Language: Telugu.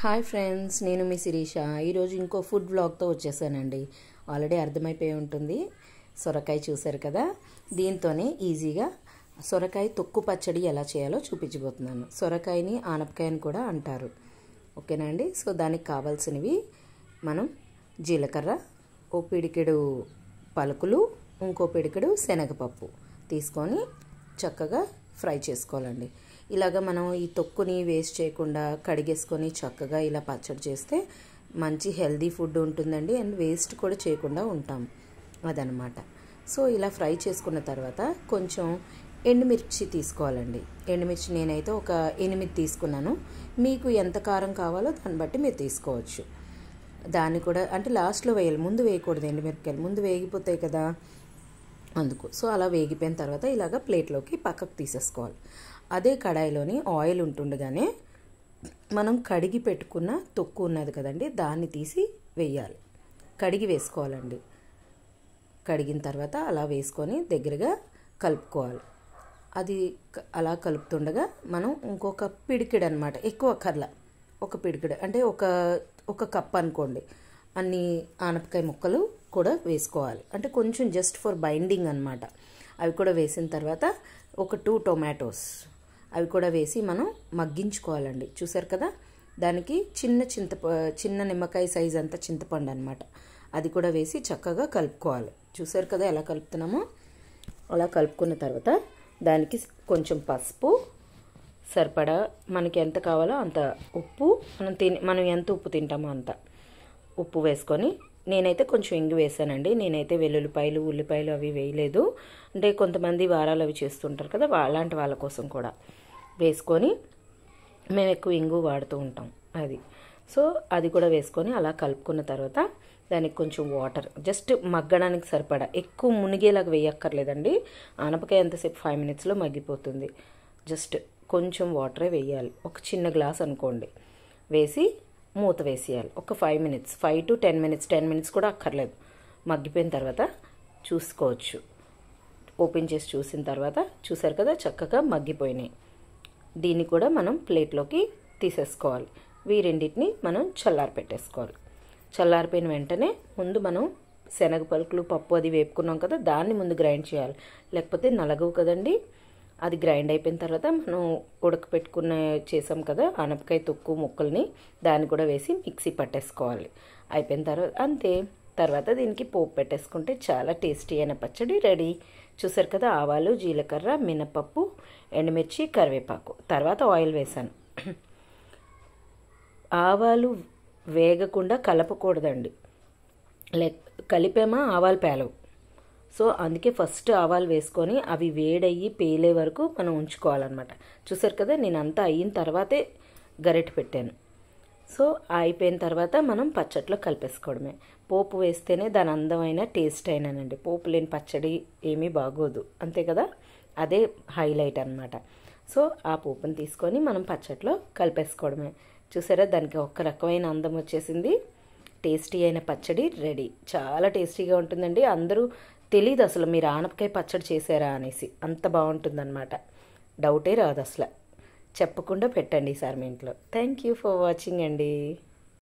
హాయ్ ఫ్రెండ్స్, నేను మీ శిరీష. ఈరోజు ఇంకో ఫుడ్ వ్లాగ్తో వచ్చేసానండి. ఆల్రెడీ అర్థమైపోయి ఉంటుంది. సొరకాయ చూసారు కదా, దీంతోనే ఈజీగా సొరకాయ తొక్కు పచ్చడి ఎలా చేయాలో చూపించబోతున్నాను. సొరకాయని ఆనపకాయని కూడా అంటారు. ఓకేనా అండి. సో దానికి కావాల్సినవి మనం జీలకర్ర, ఓ పిడికెడు పలుకులు, ఇంకో పిడికెడు శనగపప్పు తీసుకొని చక్కగా ఫ్రై చేసుకోవాలండి. ఇలాగ మనం ఈ తొక్కుని వేస్ట్ చేయకుండా కడిగేసుకొని చక్కగా ఇలా పచ్చడి చేస్తే మంచి హెల్దీ ఫుడ్ ఉంటుందండి. అండ్ వేస్ట్ కూడా చేయకుండా ఉంటాం అదనమాట. సో ఇలా ఫ్రై చేసుకున్న తర్వాత కొంచెం ఎండుమిర్చి తీసుకోవాలండి. ఎండుమిర్చి నేనైతే ఒక 8 తీసుకున్నాను. మీకు ఎంత కారం కావాలో దాన్ని బట్టి మీరు తీసుకోవచ్చు. దాన్ని కూడా అంటే లాస్ట్లో వేయాలి, ముందు వేయకూడదు. ఎండుమిరపకాయలు ముందు వేగిపోతాయి కదా, అందుకు. సో అలా వేగిపోయిన తర్వాత ఇలాగ ప్లేట్లోకి పక్కకు తీసేసుకోవాలి. అదే కడాయిలోని ఆయిల్ ఉంటుండగానే మనం కడిగి పెట్టుకున్న తొక్కు ఉన్నది కదండి, దాన్ని తీసి వేయాలి. కడిగి వేసుకోవాలండి. కడిగిన తర్వాత అలా వేసుకొని దగ్గరగా కలుపుకోవాలి. అది అలా కలుపుతుండగా మనం ఇంకొక పిడికిడు అనమాట, ఎక్కువ కర్ల ఒక పిడికిడు అంటే ఒక కప్ అనుకోండి, అన్ని ఆనపకాయ ముక్కలు కూడా వేసుకోవాలి. అంటే కొంచెం జస్ట్ ఫర్ బైండింగ్ అనమాట. అవి కూడా వేసిన తర్వాత ఒక 2 టొమాటోస్ అవి కూడా వేసి మనం మగ్గించుకోవాలండి. చూసారు కదా, దానికి చిన్న నిమ్మకాయ సైజ్ అంత చింతపండు అనమాట, అది కూడా వేసి చక్కగా కలుపుకోవాలి. చూసారు కదా ఎలా కలుపుతున్నామో. అలా కలుపుకున్న తర్వాత దానికి కొంచెం పసుపు, సరిపడా మనకి ఎంత కావాలో అంత ఉప్పు, మనం ఎంత ఉప్పు తింటామో అంత ఉప్పు వేసుకొని, నేనైతే కొంచెం ఇంగు వేసానండి. నేనైతే వెల్లుల్లిపాయలు, ఉల్లిపాయలు అవి వేయలేదు. అంటే కొంతమంది వారాలు అవి చేస్తుంటారు కదా, అలాంటి వాళ్ళ కోసం కూడా వేసుకొని, మేము ఎక్కువ ఇంగు వాడుతూ ఉంటాం అది. సో అది కూడా వేసుకొని అలా కలుపుకున్న తర్వాత దానికి కొంచెం వాటర్, జస్ట్ మగ్గడానికి సరిపడా, ఎక్కువ మునిగేలాగా వేయక్కర్లేదండి. ఆనపకాయ ఎంతసేపు 5 minutesలో మగ్గిపోతుంది. జస్ట్ కొంచెం వాటరే వేయాలి. ఒక చిన్న గ్లాస్ అనుకోండి, వేసి మూత వేసేయాలి. ఒక 5 minutes, 5 to 10 minutes, 10 minutes కూడా అక్కర్లేదు. మగ్గిపోయిన తర్వాత చూసుకోవచ్చు. ఓపెన్ చేసి చూసిన తర్వాత చూసారు కదా చక్కగా మగ్గిపోయినాయి. దీన్ని కూడా మనం ప్లేట్లోకి తీసేసుకోవాలి. రెండింటిని మనం చల్లారి పెట్టేసుకోవాలి. చల్లారిపోయిన వెంటనే ముందు మనం శనగ పలుకులు, పప్పు అది వేపుకున్నాం కదా, దాన్ని ముందు గ్రైండ్ చేయాలి. లేకపోతే నలగవు కదండి. అది గ్రైండ్ అయిపోయిన తర్వాత మనం ఉడకపెట్టుకున్న చేసాం కదా ఆనపకాయ తొక్కు ముక్కల్ని, దాన్ని కూడా వేసి మిక్సీ పట్టేసుకోవాలి. అయిపోయిన తర్వాత అంతే. తర్వాత దీనికి పోపు పెట్టేసుకుంటే చాలా టేస్టీ అయిన పచ్చడి రెడీ. చూసారు కదా, ఆవాలు, జీలకర్ర, మినపప్పు, ఎండుమిర్చి, కరివేపాకు, తర్వాత ఆయిల్ వేసాను. ఆవాలు వేగకుండా కలపకూడదండి, కలిపేమా ఆవాలు పేలవు. సో అందుకే ఫస్ట్ ఆవాలు వేసుకొని అవి వేడయ్యి పేలే వరకు మనం ఉంచుకోవాలన్నమాట. చూసారు కదా, నేను అంతా అయిన తర్వాతే గరిటె పెట్టాను. సో అయిపోయిన తర్వాత మనం పచ్చట్లో కలిపేసుకోవడమే. పోపు వేస్తేనే దాని అందమైన టేస్ట్ అయినానండి. పోపు లేని పచ్చడి ఏమీ బాగోదు, అంతే కదా. అదే హైలైట్ అనమాట. సో ఆ పోపుని తీసుకొని మనం పచ్చట్లో కలిపేసుకోవడమే. చూసారా, దానికి ఒక రకమైన అందం వచ్చేసింది. టేస్టీ అయిన పచ్చడి రెడీ. చాలా టేస్టీగా ఉంటుందండి. అందరూ తెలీదు అసలు మీరు ఆనపకాయ పచ్చడి చేశారా అనేసి, అంత బాగుంటుందన్నమాట. డౌటే రాదు అసలు. చెప్పకుండా పెట్టండి ఈసారి మీ ఇంట్లో. థ్యాంక్ యూ ఫర్ వాచింగ్ అండి.